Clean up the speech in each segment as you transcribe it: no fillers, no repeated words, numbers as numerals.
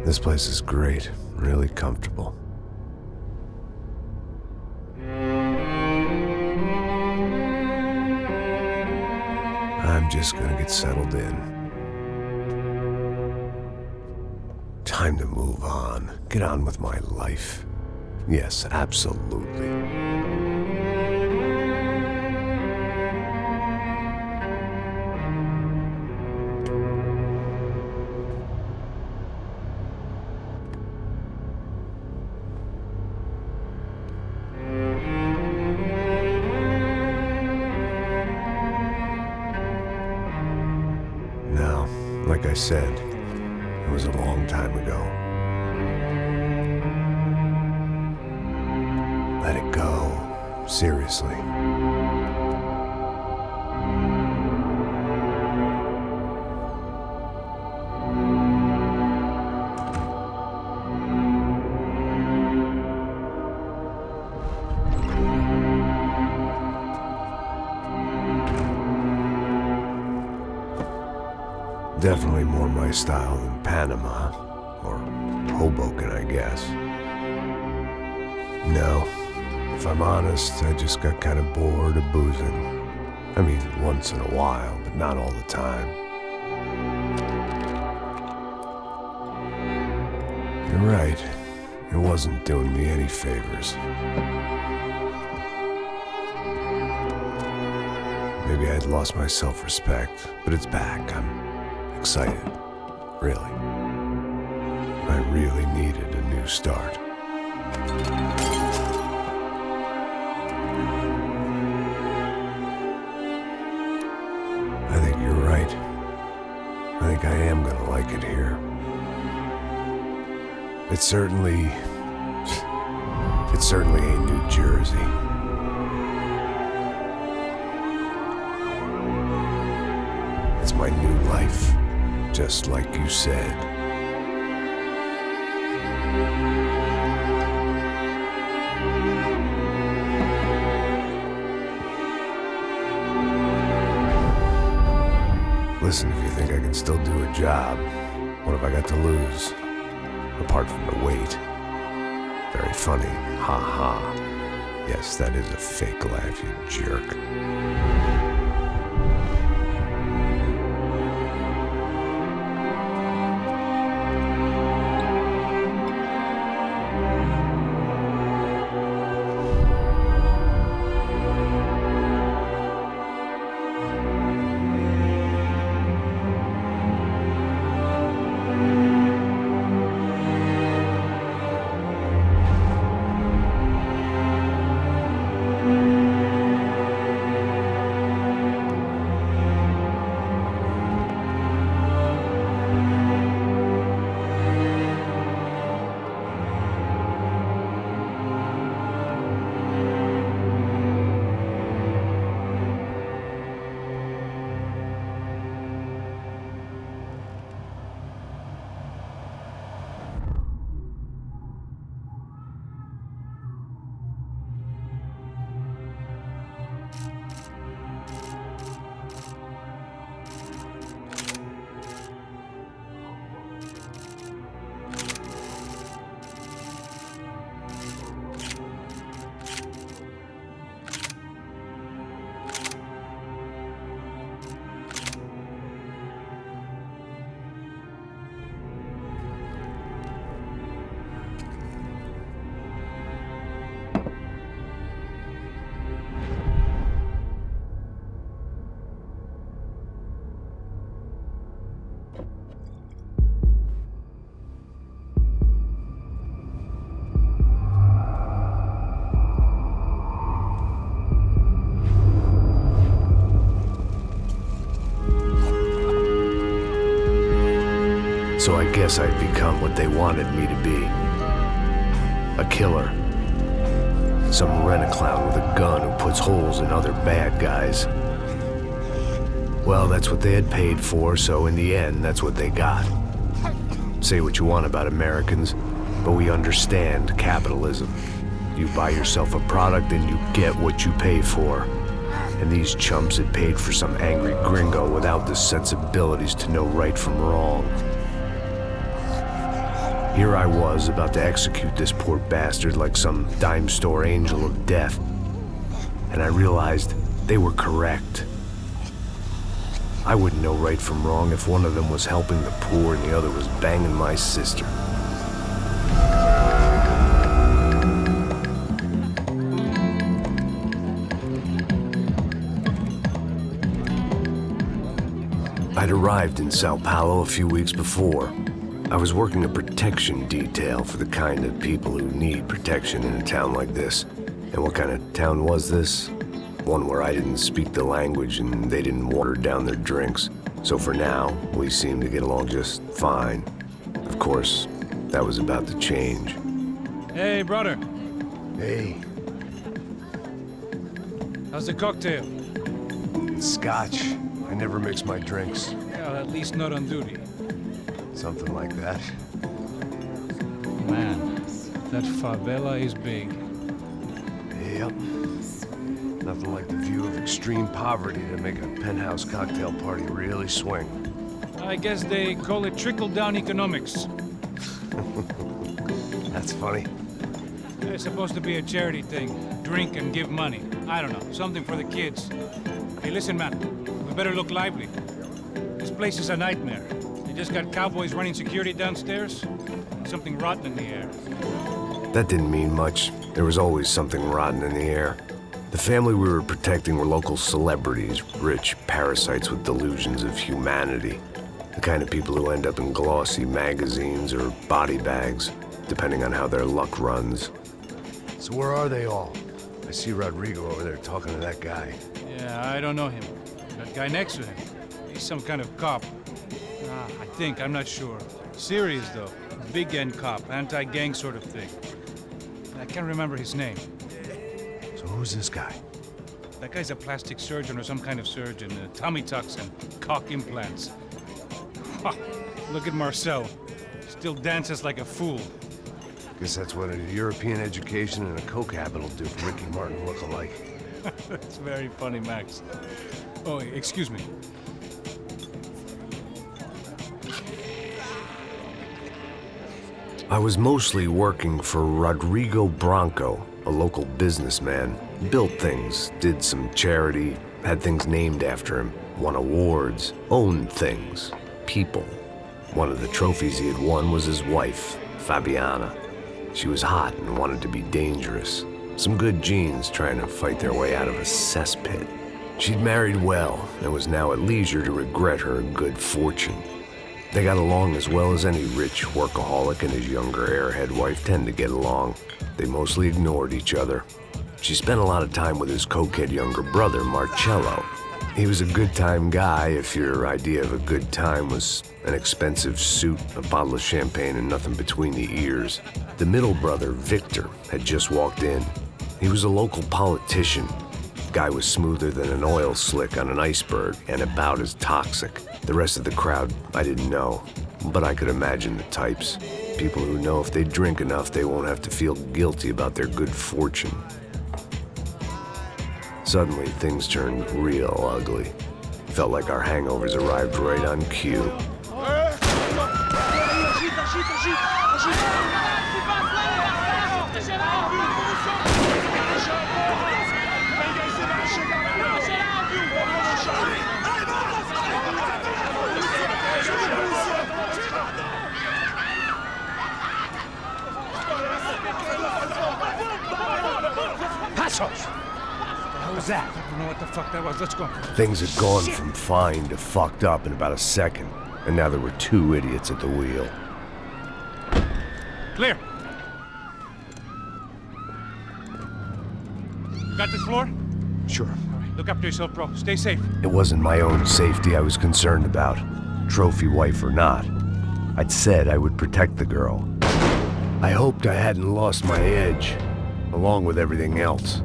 This place is great, really comfortable. I'm just gonna get settled in. Time to move on. Get on with my life. Yes, absolutely. Now, like I said, it was a long time ago. Let it go. Seriously. Definitely more my style than Panama, or Hoboken, I guess. No, if I'm honest, I just got kind of bored of boozing. I mean, once in a while, but not all the time. You're right, it wasn't doing me any favors. Maybe I'd lost my self-respect, but it's back. I'm excited, really. I really needed a new start. I think you're right. I think I am gonna like it here. It's certainly ain't New Jersey. It's my new life. Just like you said. Listen, if you think I can still do a job, what have I got to lose? Apart from the weight. Very funny. Ha ha. Yes, that is a fake laugh, you jerk. So I guess I'd become what they wanted me to be. A killer. Some rent-a-clown with a gun who puts holes in other bad guys. Well, that's what they had paid for, so in the end, that's what they got. Say what you want about Americans, but we understand capitalism. You buy yourself a product and you get what you pay for. And these chumps had paid for some angry gringo without the sensibilities to know right from wrong. Here I was, about to execute this poor bastard like some dime store angel of death. And I realized they were correct. I wouldn't know right from wrong if one of them was helping the poor and the other was banging my sister. I'd arrived in São Paulo a few weeks before. I was working a protection detail for the kind of people who need protection in a town like this. And what kind of town was this? One where I didn't speak the language and they didn't water down their drinks. So for now, we seemed to get along just fine. Of course, that was about to change. Hey, brother. Hey. How's the cocktail? It's scotch. I never mix my drinks. Well, at least not on duty. Something like that. Man, that favela is big. Yep. Nothing like the view of extreme poverty to make a penthouse cocktail party really swing. I guess they call it trickle-down economics. That's funny. It's supposed to be a charity thing. Drink and give money. I don't know, something for the kids. Hey, listen, man. We better look lively. This place is a nightmare. They just got cowboys running security downstairs. And something rotten in the air. That didn't mean much. There was always something rotten in the air. The family we were protecting were local celebrities, rich parasites with delusions of humanity. The kind of people who end up in glossy magazines or body bags, depending on how their luck runs. So where are they all? I see Rodrigo over there talking to that guy. Yeah, I don't know him. That guy next to him. He's some kind of cop. I think, I'm not sure. Serious, though. Big N cop, anti-gang sort of thing. I can't remember his name. So who's this guy? That guy's a plastic surgeon or some kind of surgeon. Tummy tucks and cock implants. Look at Marcel. Still dances like a fool. Guess that's what a European education and a coke habit will do for Ricky Martin look-alike. That's very funny, Max. Oh, excuse me. I was mostly working for Rodrigo Branco, a local businessman. Built things, did some charity, had things named after him, won awards, owned things, people. One of the trophies he had won was his wife, Fabiana. She was hot and wanted to be dangerous. Some good genes trying to fight their way out of a cesspit. She'd married well and was now at leisure to regret her good fortune. They got along as well as any rich workaholic and his younger airhead wife tend to get along. They mostly ignored each other. She spent a lot of time with his cokehead younger brother, Marcello. He was a good-time guy if your idea of a good time was an expensive suit, a bottle of champagne, and nothing between the ears. The middle brother, Victor, had just walked in. He was a local politician. Guy was smoother than an oil slick on an iceberg and about as toxic. The rest of the crowd, I didn't know, but I could imagine the types. People who know if they drink enough, they won't have to feel guilty about their good fortune. Suddenly, things turned real ugly. Felt like our hangovers arrived right on cue. What was that? I don't know what the fuck that was. Let's go. Things had gone from fine to fucked up in about a second, and now there were two idiots at the wheel. Clear. You got this floor? Sure. All right, look after yourself, bro. Stay safe. It wasn't my own safety I was concerned about, trophy wife or not. I'd said I would protect the girl. I hoped I hadn't lost my edge, along with everything else.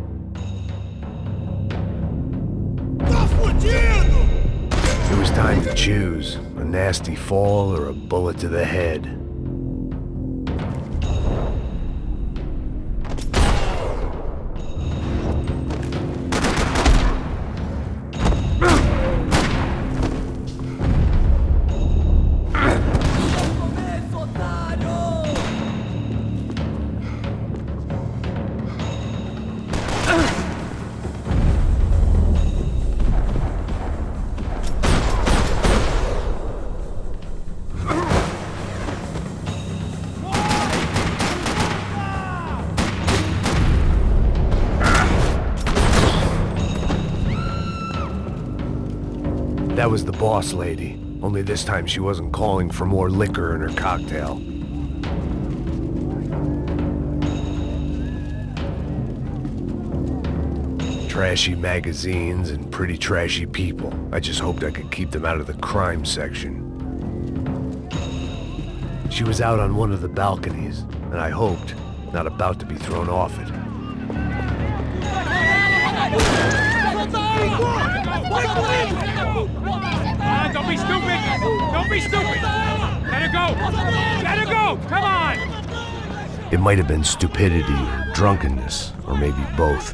It was time to choose, a nasty fall or a bullet to the head. That was the boss lady. Only this time she wasn't calling for more liquor in her cocktail. Trashy magazines and pretty trashy people. I just hoped I could keep them out of the crime section. She was out on one of the balconies, and I hoped not about to be thrown off it. Don't be stupid! Don't be stupid! Let her go! Let her go! Come on! It might have been stupidity or drunkenness, or maybe both.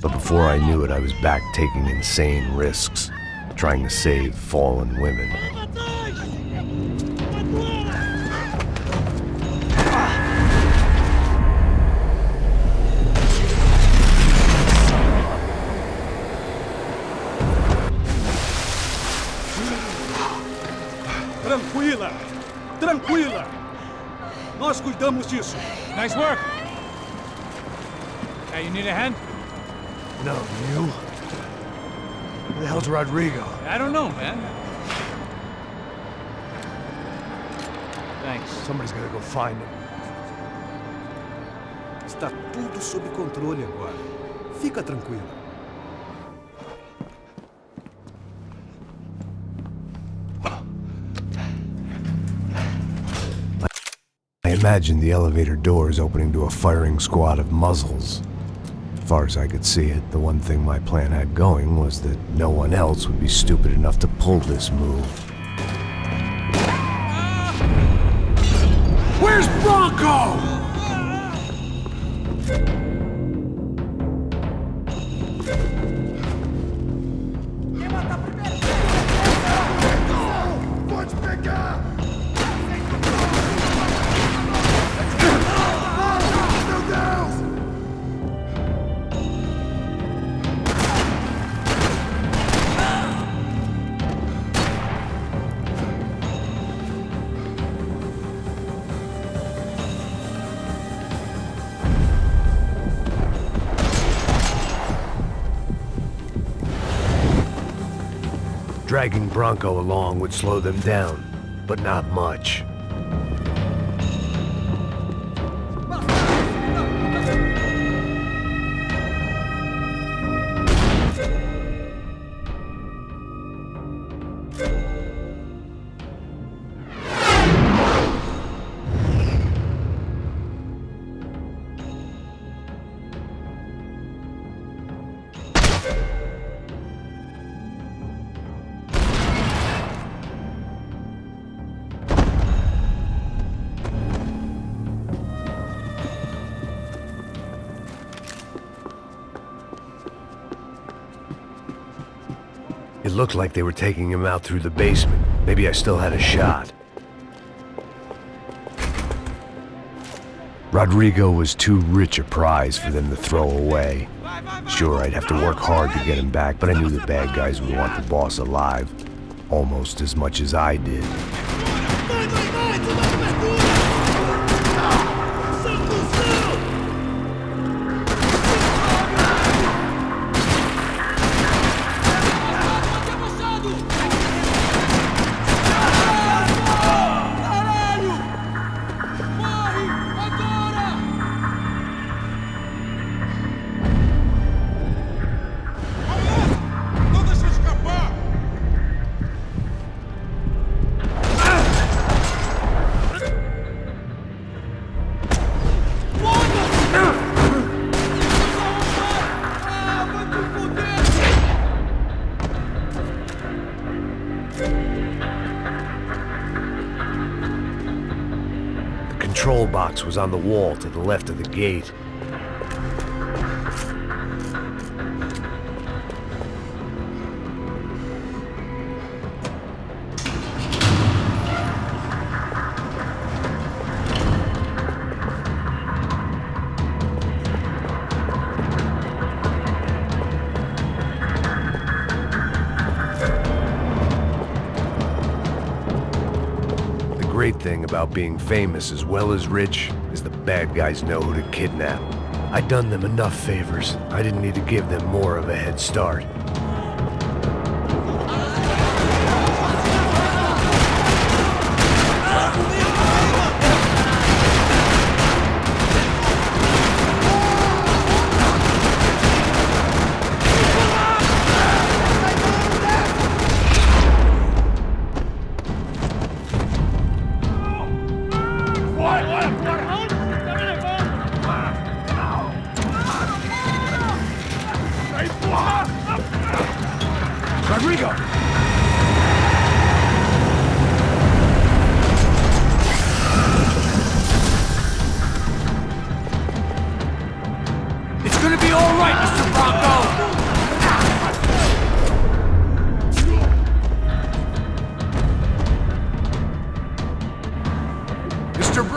But before I knew it, I was back taking insane risks, trying to save fallen women. Tranquila! Tranquila! Nós cuidamos disso. Nice work! Hey, you need a hand? No, you? Where the hell's Rodrigo? I don't know, man. Thanks. Somebody's gotta go find him. Está tudo sob controle agora. Fica tranquila. I imagined the elevator doors opening to a firing squad of muzzles. As far as I could see it, the one thing my plan had going was that no one else would be stupid enough to pull this move. Where's Bronco? Dragging Bronco along would slow them down, but not much. It looked like they were taking him out through the basement. Maybe I still had a shot. Rodrigo was too rich a prize for them to throw away. Sure, I'd have to work hard to get him back, but I knew the bad guys would want the boss alive, almost as much as I did. The control box was on the wall to the left of the gate. The great thing about being famous as well as rich is the bad guys know who to kidnap. I'd done them enough favors. I didn't need to give them more of a head start.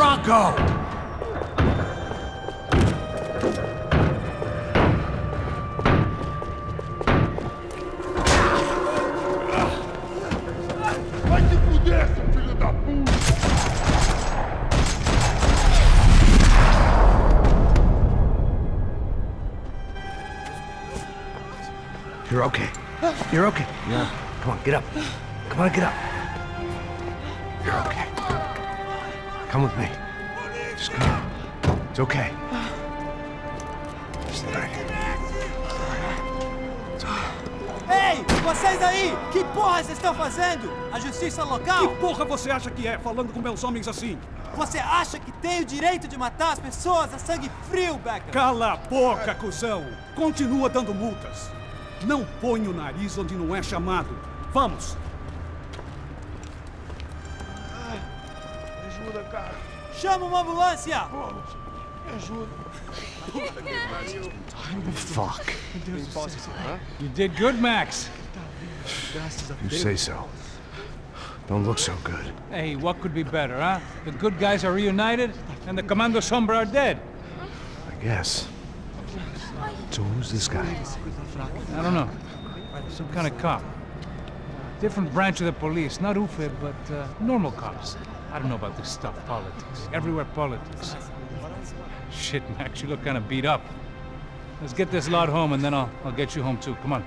Rocco! Vai se fuder, seu filho da puta! You're okay. You're okay. Yeah. Come on, get up. Come on, get up. You're okay. Come with me. Just come. It's okay. Just right here. It's okay. Ei, vocês aí! Que porra vocês estão fazendo? A justiça local? Que porra você acha que é, falando com meus homens assim? Você acha que tem o direito de matar as pessoas a sangue frio, Becker? Cala a boca, cuzão! Continua dando multas. Não põe o nariz onde não é chamado. Vamos! Me ajuda, cara. Chama uma ambulância! Me ajuda. Fuck. You did good, Max. You say so. Don't look so good. Hey, what could be better, huh? The good guys are reunited, and the Commando Sombra are dead. I guess. So who's this guy? I don't know. Some kind of cop. Different branch of the police. Not UFE, but normal cops. I don't know about this stuff, politics. Everywhere politics. Shit, Max, you look kind of beat up. Let's get this lot home, and then I'll get you home too. Come on.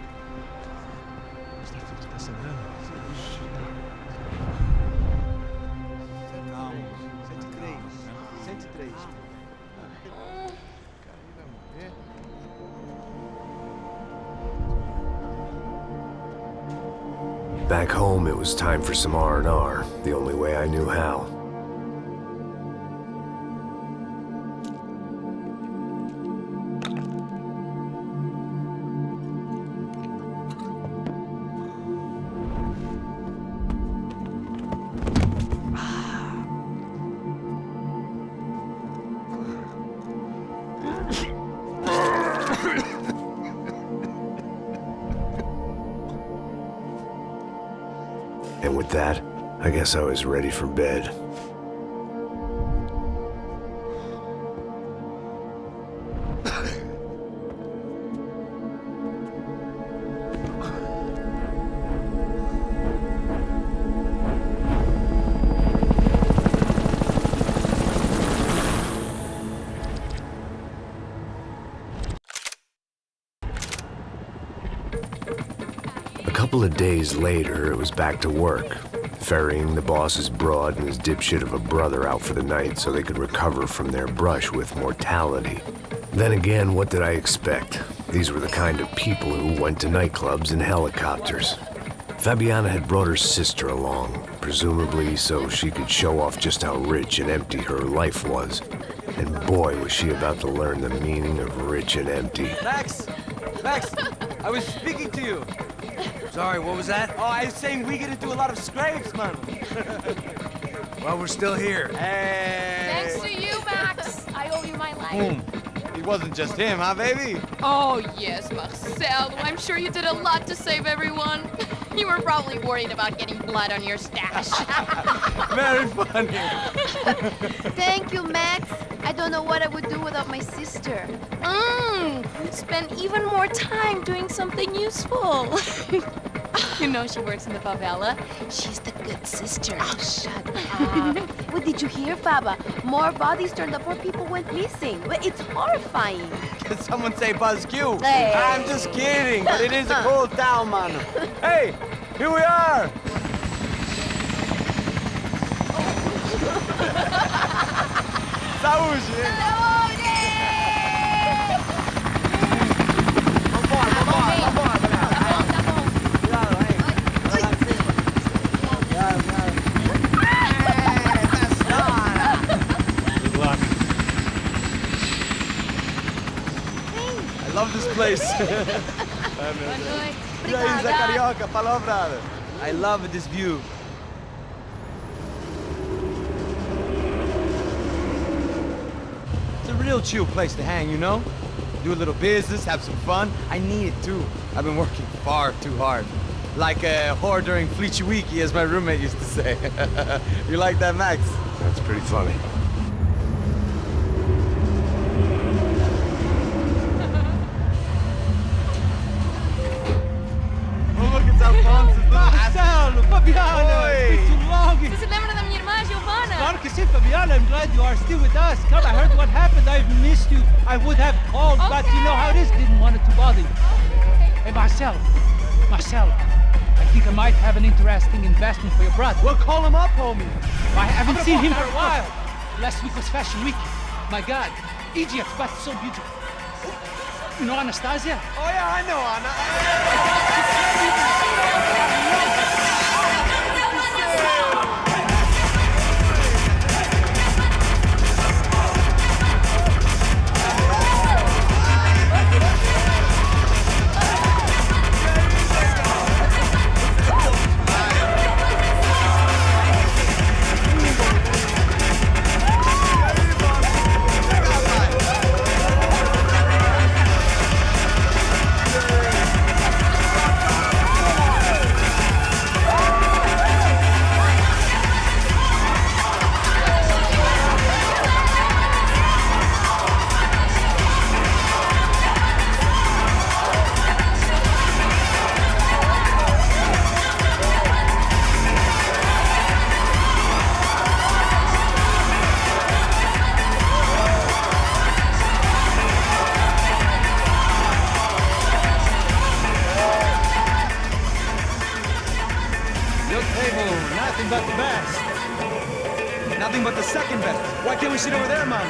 Back home, it was time for some R&R, the only way I knew how. And with that, I guess I was ready for bed. A couple of days later, it was back to work, ferrying the boss's broad and his dipshit of a brother out for the night so they could recover from their brush with mortality. Then again, what did I expect? These were the kind of people who went to nightclubs in helicopters. Fabiana had brought her sister along, presumably so she could show off just how rich and empty her life was. And boy, was she about to learn the meaning of rich and empty. Max! Max! I was speaking to you! Sorry, what was that? Oh, I was saying we get to do a lot of scrapes, man! Well, we're still here. Hey! Thanks to you, Max. I owe you my life. Boom! It wasn't just him, huh, baby? Oh, yes, Marcel. I'm sure you did a lot to save everyone. You were probably worried about getting blood on your stash. Very funny! Thank you, Max. I don't know what I would do without my sister. Spend even more time doing something useful. You know she works in the favela. She's the good sister. Oh, shut up. What did you hear, Faba? More bodies turned up, more people went missing. It's horrifying. Did someone say Buzz Q? Hey. I'm just kidding, but it is a cold town, man. Hey, here we are! Saúde! Good luck. I love this place. E aí, Zé Carioca, falou, brother. I love this view. It's a real chill place to hang, you know? Do a little business, have some fun. I need it too. I've been working far too hard. Like a whore during Fleechy Weeky, as my roommate used to say. You like that, Max? That's pretty funny. Fabiana! It's been too long! Você se lembra da minha irmã, Giovanna? Claro que sim, Fabiana. I'm glad you are still with us. Come, I heard what happened. I've missed you. I would have called, but you know how it is. Didn't want it to bother you. Hey, Marcel. Marcel, I think I might have an interesting investment for your brother. Well, call him up, homie. I haven't seen him for a while. Last week was Fashion Week. My God, Egypt, but so beautiful. You know Anastasia? Oh, yeah, I know, Anna. Nothing but the best. Nothing but the second best. Why can't we sit over there, man?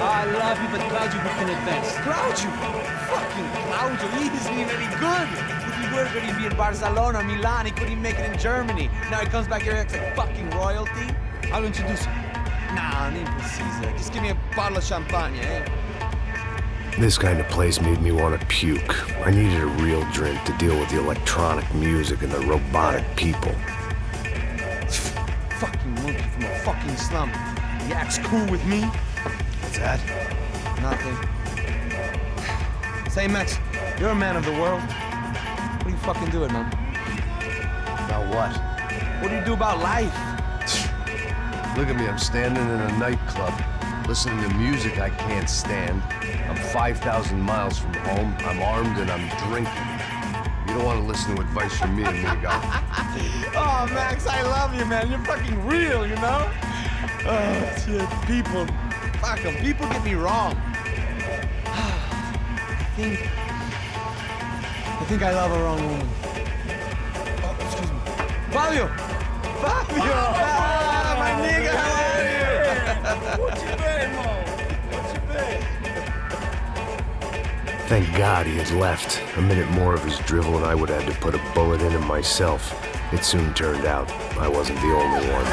I love you, but Claudio can advance. Claudio? Fucking Claudio, he isn't even any good. If he were good, he'd be in Barcelona or Milan. He couldn't make it in Germany. Now he comes back here and acts like fucking royalty. I'll introduce you. Nah, nem precisa. Just give me a bottle of champagne, eh? This kind of place made me want to puke. I needed a real drink to deal with the electronic music and the robotic people. Fucking monkey from a fucking slum. He acts cool with me. What's that? Nothing. Say, Max, you're a man of the world. What do you fucking do it, man? About what? What do you do about life? Look at me, I'm standing in a nightclub, listening to music I can't stand. I'm 5,000 miles from home, I'm armed and I'm drinking. You don't want to listen to advice from me, amigo. Oh, Max, I love you, man. You're fucking real, you know? Oh, shit. People. Fuck them. People get me wrong. I think I love a wrong woman. Oh, excuse me. Fabio! Fabio! Ah, my nigga, how are you? What you been, Mo? What you been? Thank God he had left. A minute more of his drivel and I would have had to put a bullet in him myself. It soon turned out I wasn't the only one.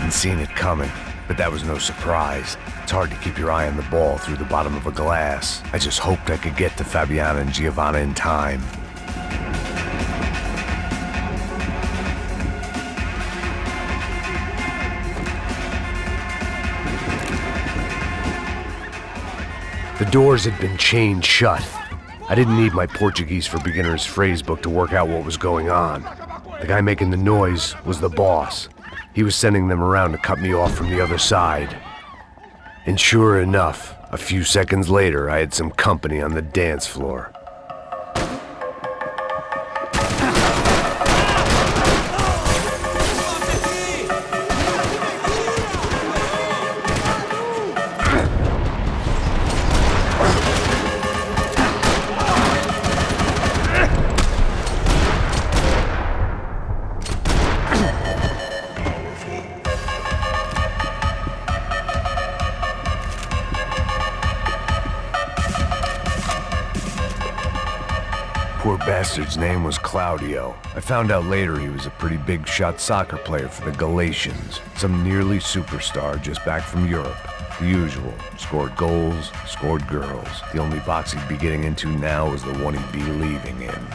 Seen it coming, but that was no surprise. It's hard to keep your eye on the ball through the bottom of a glass. I just hoped I could get to Fabiana and Giovanna in time. The doors had been chained shut. I didn't need my Portuguese for Beginners phrase book to work out what was going on. The guy making the noise was the boss. He was sending them around to cut me off from the other side. And sure enough, a few seconds later, I had some company on the dance floor. Poor bastard's name was Claudio. I found out later he was a pretty big-shot soccer player for the Galatians. Some nearly superstar just back from Europe. The usual. Scored goals, scored girls. The only box he'd be getting into now was the one he'd be leaving in.